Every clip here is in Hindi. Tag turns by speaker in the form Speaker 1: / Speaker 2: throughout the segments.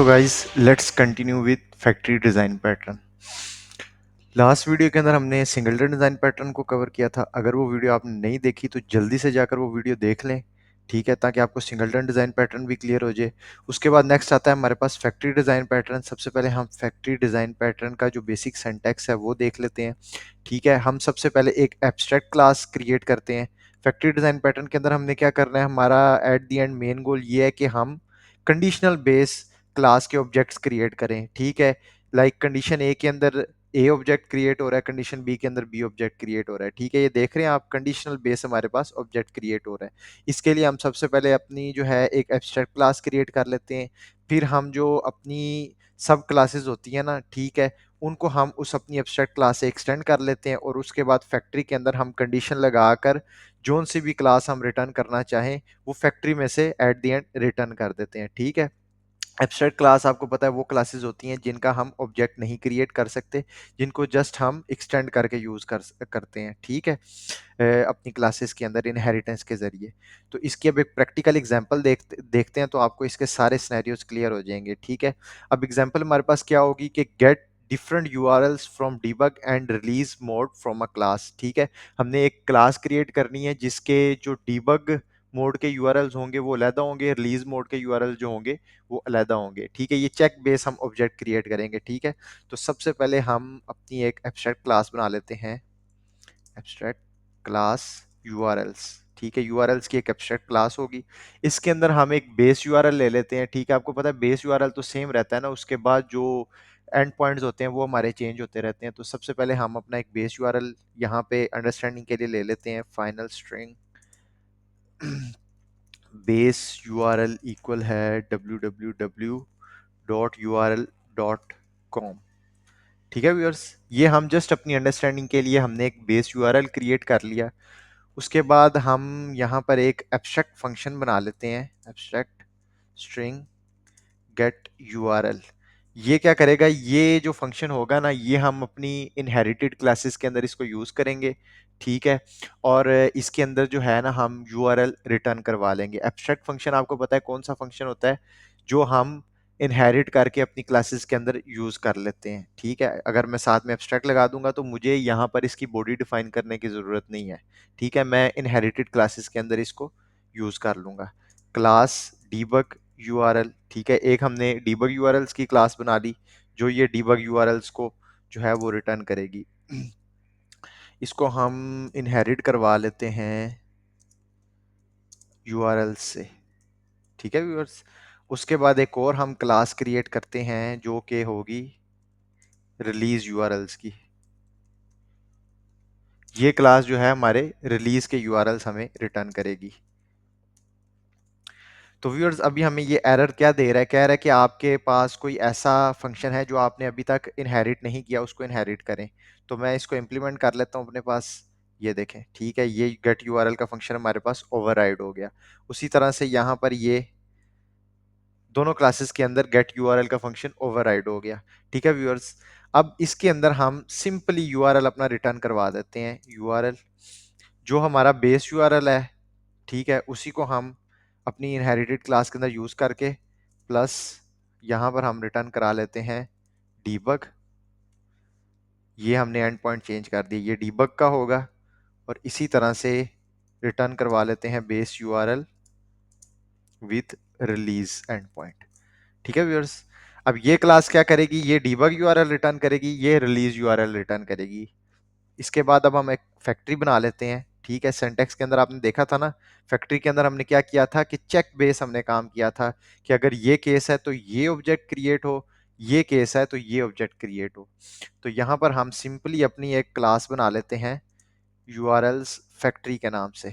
Speaker 1: So guys let's continue with factory design pattern. Last video के अंदर हमने सिंगलटन डिज़ाइन पैटर्न को कवर किया था। अगर वो वीडियो आपने नहीं देखी तो जल्दी से जाकर वो वीडियो देख लें, ठीक है, ताकि आपको सिंगलटन डिज़ाइन पैटर्न भी क्लियर हो जाए। उसके बाद नेक्स्ट आता है हमारे पास फैक्ट्री डिज़ाइन पैटर्न। सबसे पहले हम फैक्ट्री डिज़ाइन पैटर्न का जो बेसिक सिंटैक्स है वो देख लेते हैं, ठीक है। हम सबसे पहले एक एब्स्ट्रैक्ट क्लास क्रिएट करते हैं। फैक्ट्री डिज़ाइन पैटर्न के अंदर हमने क्या करना है, हमारा at the end main goal ये है कि हम कंडीशनल बेस क्लास के ऑब्जेक्ट्स क्रिएट करें, ठीक है। लाइक कंडीशन ए के अंदर ए ऑब्जेक्ट क्रिएट हो रहा है, कंडीशन बी के अंदर बी ऑब्जेक्ट क्रिएट हो रहा है, ठीक है। ये देख रहे हैं आप, कंडीशनल बेस हमारे पास ऑब्जेक्ट क्रिएट हो रहा है। इसके लिए हम सबसे पहले अपनी जो है एक एब्स्ट्रैक्ट क्लास क्रिएट कर लेते हैं। फिर हम जो अपनी सब क्लासेस होती है ना, ठीक है, उनको हम उस अपनी एब्स्ट्रैक्ट क्लास से एक्सटेंड कर लेते हैं और उसके बाद फैक्ट्री के अंदर हम कंडीशन लगाकर जोन सी भी क्लास हम रिटर्न करना चाहें वो फैक्ट्री में से एट द एंड रिटर्न कर देते हैं, ठीक है। एब्स्ट्रैक्ट क्लास आपको पता है वो क्लासेस होती हैं जिनका हम ऑब्जेक्ट नहीं क्रिएट कर सकते, जिनको जस्ट हम एक्सटेंड करके यूज करते हैं, ठीक है, अपनी क्लासेस के अंदर इनहेरिटेंस के जरिए। तो इसकी अब एक प्रैक्टिकल एग्जांपल देखते हैं तो आपको इसके सारे सिनेरियोज क्लियर हो जाएंगे, ठीक है। अब एग्जांपल हमारे पास क्या होगी कि get different URLs from debug and release mode from a class, ठीक है। हमने एक क्लास क्रिएट करनी है जिसके जो डिबग मोड के यूआरएल्स होंगे वो अलहदा होंगे, रिलीज मोड के यूआरएल जो होंगे वो अलहदा होंगे, ठीक है। ये चेक बेस हम ऑब्जेक्ट क्रिएट करेंगे, ठीक है। तो सबसे पहले हम अपनी एक एब्स्ट्रैक्ट क्लास बना लेते हैं, एब्स्ट्रैक्ट क्लास यूआरएल्स, ठीक है। यूआरएल्स की एक एब्स्ट्रैक्ट क्लास होगी। इसके अंदर हम एक बेस यूआरएल ले लेते हैं, ठीक है। आपको पता है बेस यूआरएल तो सेम रहता है ना, उसके बाद जो एंड पॉइंट्स होते हैं वो हमारे चेंज होते रहते हैं। तो सबसे पहले हम अपना एक बेस यूआरएल यहाँ पे अंडरस्टैंडिंग के लिए ले लेते हैं, final string base URL equal है www.url.com, ठीक है व्यूअर्स। ये हम जस्ट अपनी अंडरस्टैंडिंग के लिए हमने एक बेस यूआरएल क्रिएट कर लिया। उसके बाद हम यहाँ पर एक एब्स्ट्रैक्ट फंक्शन बना लेते हैं, एब्स्ट्रैक्ट स्ट्रिंग गेट यूआरएल। ये क्या करेगा, ये जो फंक्शन होगा ना ये हम अपनी इनहेरिटेड क्लासेस के अंदर इसको यूज करेंगे, ठीक है। और इसके अंदर जो है ना हम यूआरएल रिटर्न करवा लेंगे। एब्स्ट्रैक्ट फंक्शन आपको पता है कौन सा फंक्शन होता है, जो हम इनहेरिट करके अपनी क्लासेस के अंदर यूज कर लेते हैं, ठीक है। अगर मैं साथ में एब्स्ट्रैक्ट लगा दूंगा तो मुझे यहाँ पर इसकी बॉडी डिफाइन करने की जरूरत नहीं है, ठीक है। मैं इनहेरिटेड क्लासेस के अंदर इसको यूज कर लूंगा। क्लास डीबग यूआरएल, ठीक है। एक हमने डीबग यूआरएल्स की क्लास बना ली जो ये डीबग यूआरएल्स को जो है वो रिटर्न करेगी। इसको हम इनहेरिट करवा लेते हैं यूआरएल से, ठीक है व्यूअर्स। उसके बाद एक और हम क्लास क्रिएट करते हैं जो कि होगी रिलीज यूआरएल्स की। ये क्लास जो है हमारे रिलीज के यूआरएल्स हमें रिटर्न करेगी। तो व्यूअर्स अभी हमें ये एरर क्या दे रहा है, कह रहा है कि आपके पास कोई ऐसा फंक्शन है जो आपने अभी तक इनहेरिट नहीं किया, उसको इनहेरिट करें। तो मैं इसको इम्प्लीमेंट कर लेता हूँ अपने पास। ये देखें, ठीक है, ये गेट यूआरएल का फंक्शन हमारे पास ओवरराइड हो गया। उसी तरह से यहाँ पर ये दोनों क्लासेस के अंदर गेट यूआरएल का फंक्शन ओवरराइड हो गया, ठीक है व्यूअर्स। अब इसके अंदर हम सिंपली यूआरएल अपना रिटर्न करवा देते हैं। यूआरएल जो हमारा बेस यूआरएल है, ठीक है, उसी को हम अपनी इनहेरिटेड क्लास के अंदर यूज करके प्लस यहाँ पर हम रिटर्न करा लेते हैं डीबग। ये हमने एंड पॉइंट चेंज कर दिया, ये डीबग का होगा। और इसी तरह से रिटर्न करवा लेते हैं base URL with release and point, ठीक है व्यूअर्स। अब ये क्लास क्या करेगी, ये डीबग यूआरएल रिटर्न करेगी, ये रिलीज यूआरएल रिटर्न करेगी। इसके बाद अब हम एक फैक्ट्री बना लेते हैं, ठीक है। सिंटैक्स के अंदर आपने देखा था ना, फैक्ट्री के अंदर हमने क्या किया था कि चेक बेस हमने काम किया था कि अगर ये केस है तो ये ऑब्जेक्ट क्रिएट हो, ये केस है तो ये ऑब्जेक्ट क्रिएट हो। तो यहाँ पर हम सिंपली अपनी एक क्लास बना लेते हैं यूआरएल्स फैक्ट्री के नाम से।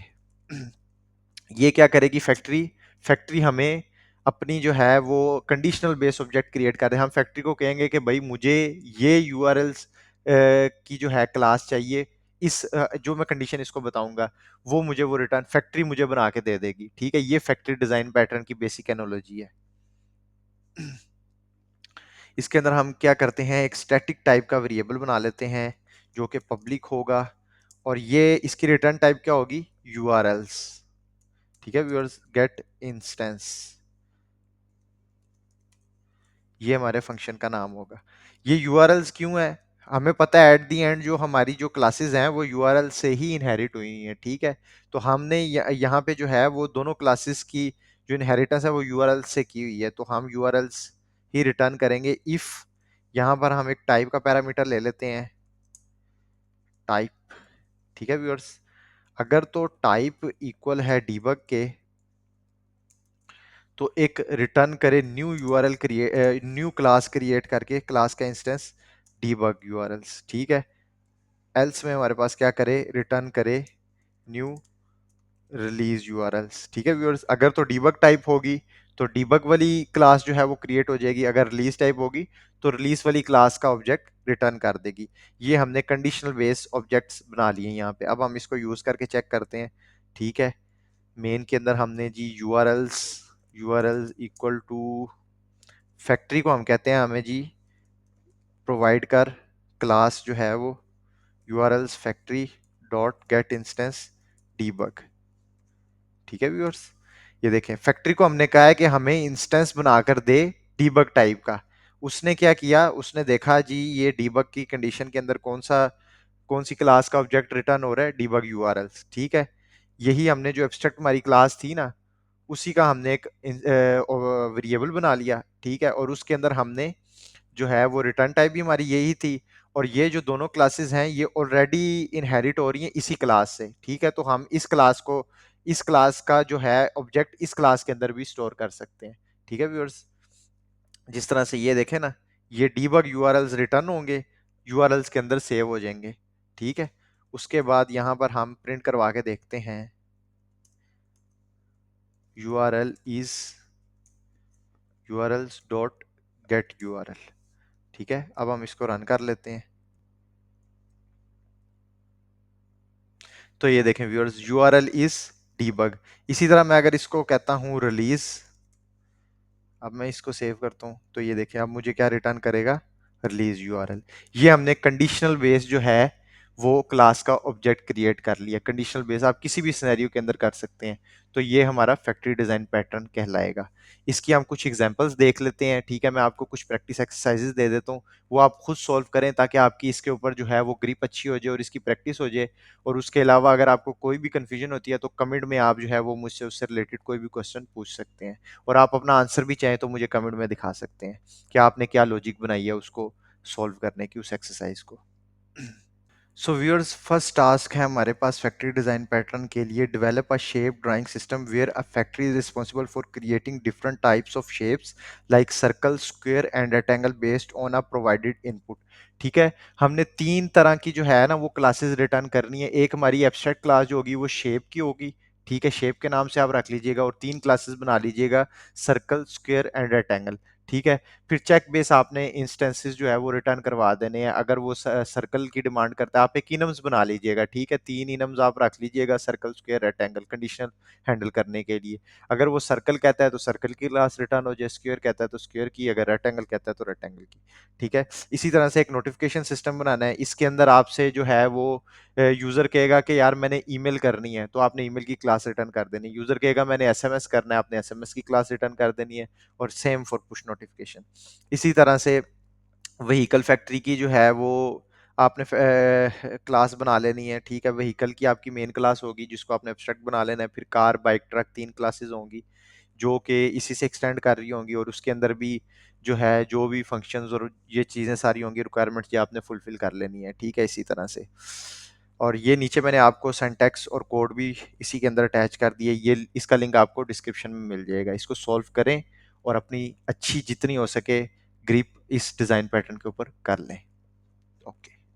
Speaker 1: ये क्या करेगी फैक्ट्री, फैक्ट्री हमें अपनी जो है वो कंडीशनल बेस ऑब्जेक्ट क्रिएट कर रहे हैं। हम फैक्ट्री को कहेंगे कि भाई मुझे ये यूआरएल्स की जो है क्लास चाहिए, इस जो मैं कंडीशन इसको बताऊंगा वो मुझे वो रिटर्न फैक्ट्री मुझे बना के दे देगी, ठीक है। ये फैक्ट्री डिजाइन पैटर्न की बेसिक एनोलॉजी है। इसके अंदर हम क्या करते हैं, एक स्टैटिक टाइप का वेरिएबल बना लेते हैं जो कि पब्लिक होगा और ये इसकी रिटर्न टाइप क्या होगी, यूआरएल्स, ठीक है व्यूअर्स। गेट इंस्टेंस, ये हमारे फंक्शन का नाम होगा। ये यूआरएल्स क्यों है? हमें पता है एट द एंड जो हमारी जो क्लासेस हैं वो यूआरएल से ही इनहेरिट हुई हैं, ठीक है। तो हमने यहाँ पे जो है वो दोनों क्लासेस की जो इनहेरिटेंस है वो यूआरएल से की हुई है, तो हम यूआरएल्स ही रिटर्न करेंगे इफ यहाँ पर हम एक टाइप का पैरामीटर ले लेते हैं, टाइप, ठीक है व्यूअर्स। अगर तो टाइप इक्वल है डीबग के तो एक रिटर्न करे new URL create, new class create करके क्लास का इंस्टेंस डीबग यूआरएल्स, ठीक है। एल्स में हमारे पास क्या करे, रिटर्न करे न्यू रिलीज यूआरएल्स, ठीक है व्यूअर्स। अगर तो डीबग टाइप होगी तो डीबग वाली क्लास जो है वो क्रिएट हो जाएगी, अगर रिलीज टाइप होगी तो रिलीज वाली क्लास का ऑब्जेक्ट रिटर्न कर देगी। ये हमने कंडीशनल बेस्ड ऑब्जेक्ट्स बना लिए यहाँ पे। अब हम इसको यूज करके चेक करते हैं, ठीक है। मेन के अंदर हमने जी यूआरएल्स इक्वल टू फैक्ट्री को हम कहते हैं हमें जी प्रोवाइड कर क्लास जो है वो URLs factory dot gate instance debug, ठीक है व्यूअर्स। ये देखें फैक्ट्री को हमने कहा है कि हमें इंस्टेंस बनाकर दे डीबग टाइप का। उसने क्या किया, उसने देखा जी ये डीबग की कंडीशन के अंदर कौन सी क्लास का ऑब्जेक्ट रिटर्न हो रहा है, डीबग यूआरएल्स, ठीक है। यही हमने जो एब्स्ट्रैक्ट हमारी क्लास थी ना उसी का हमने एक वेरिएबल बना लिया, ठीक है। और उसके अंदर हमने जो है वो रिटर्न टाइप भी हमारी यही थी, और ये जो दोनों क्लासेस हैं ये ऑलरेडी इनहेरिट हो रही हैं इसी क्लास से, ठीक है। तो हम इस क्लास का जो है ऑब्जेक्ट इस क्लास के अंदर भी स्टोर कर सकते हैं, ठीक है व्यूअर्स। जिस तरह से ये देखें ना, ये डीबग यूआरएल्स रिटर्न होंगे, यूआरएल्स के अंदर सेव हो जाएंगे, ठीक है। उसके बाद यहाँ पर हम प्रिंट करवा के देखते हैं URL is URLs dot gate URL, ठीक है। अब हम इसको रन कर लेते हैं। तो ये देखें व्यूअर्स यूआरएल इज डीबग। इसी तरह मैं अगर इसको कहता हूं रिलीज, अब मैं इसको सेव करता हूं तो ये देखिए अब मुझे क्या रिटर्न करेगा, रिलीज यूआरएल। ये हमने कंडीशनल बेस जो है वो क्लास का ऑब्जेक्ट क्रिएट कर लिया। कंडीशनल बेस आप किसी भी सिनेरियो के अंदर कर सकते हैं। तो ये हमारा फैक्ट्री डिजाइन पैटर्न कहलाएगा। इसकी हम कुछ एग्जांपल्स देख लेते हैं, ठीक है। मैं आपको कुछ प्रैक्टिस एक्सरसाइजेस दे देता हूँ, वो आप खुद सॉल्व करें ताकि आपकी इसके ऊपर जो है वो ग्रिप अच्छी हो जाए और इसकी प्रैक्टिस हो जाए। और उसके अलावा अगर आपको कोई भी कंफ्यूजन होती है तो कमेंट में आप जो है वो मुझसे उससे रिलेटेड कोई भी क्वेश्चन पूछ सकते हैं। और आप अपना आंसर भी चाहें तो मुझे कमेंट में दिखा सकते हैं कि आपने क्या लॉजिक बनाई है उसको सॉल्व करने की, उस एक्सरसाइज को। सो व्यूअर्स फर्स्ट टास्क है हमारे पास फैक्ट्री डिजाइन पैटर्न के लिए, develop a shape drawing system where a factory is responsible for creating different types of shapes like circle, square and rectangle based on a provided input, ठीक है। हमने तीन तरह की जो है ना वो क्लासेस रिटर्न करनी है। एक हमारी एब्स्ट्रैक्ट क्लास जो होगी वो शेप की होगी, ठीक है। शेप के नाम से आप रख लीजिएगा और तीन क्लासेस बना लीजिएगा, सर्कल, स्क्वायर एंड रेक्टेंगल, ठीक है। फिर चेक बेस आपने इंस्टेंसेस जो है वो रिटर्न करवा देने हैं। अगर वो सर्कल की डिमांड करता है आप एक इनम्स बना लीजिएगा, ठीक है। तीन इनम्स आप रख लीजिएगा, circle, square, rectangle, conditional handle करने के लिए। अगर वो सर्कल कहता है तो सर्कल की क्लास रिटर्न हो जाए, स्क्वायर कहता है तो स्क्वायर की, अगर रेक्टेंगल कहता है तो रेक्टेंगल की, ठीक है। इसी तरह से एक नोटिफिकेशन सिस्टम बनाना है। इसके अंदर आपसे जो है वो यूजर कहेगा कि यार मैंने ईमेल करनी है तो आपने ईमेल की क्लास रिटर्न कर देनी है। यूजर कहेगा मैंने एसएमएस करना है, आपने एसएमएस की क्लास रिटर्न कर देनी है। और सेम फॉर पुश नोटिफिकेशन। इसी तरह से व्हीकल फैक्ट्री की जो है वो आपने क्लास बना लेनी है, ठीक है। व्हीकल की आपकी मेन क्लास होगी जिसको आपने एब्स्ट्रैक्ट बना लेना है। फिर कार, बाइक, ट्रक, तीन क्लासेस होंगी जो कि इसी से एक्सटेंड कर रही होंगी, और उसके अंदर भी जो है जो भी फंक्शंस और ये चीज़ें सारी होंगी, रिक्वायरमेंट्स ये आपने फुलफिल कर लेनी है, ठीक है। इसी तरह से, और ये नीचे मैंने आपको सिंटैक्स और कोड भी इसी के अंदर अटैच कर दिए, ये इसका लिंक आपको डिस्क्रिप्शन में मिल जाएगा। इसको सॉल्व करें और अपनी अच्छी जितनी हो सके ग्रिप इस डिज़ाइन पैटर्न के ऊपर कर लें। ओके।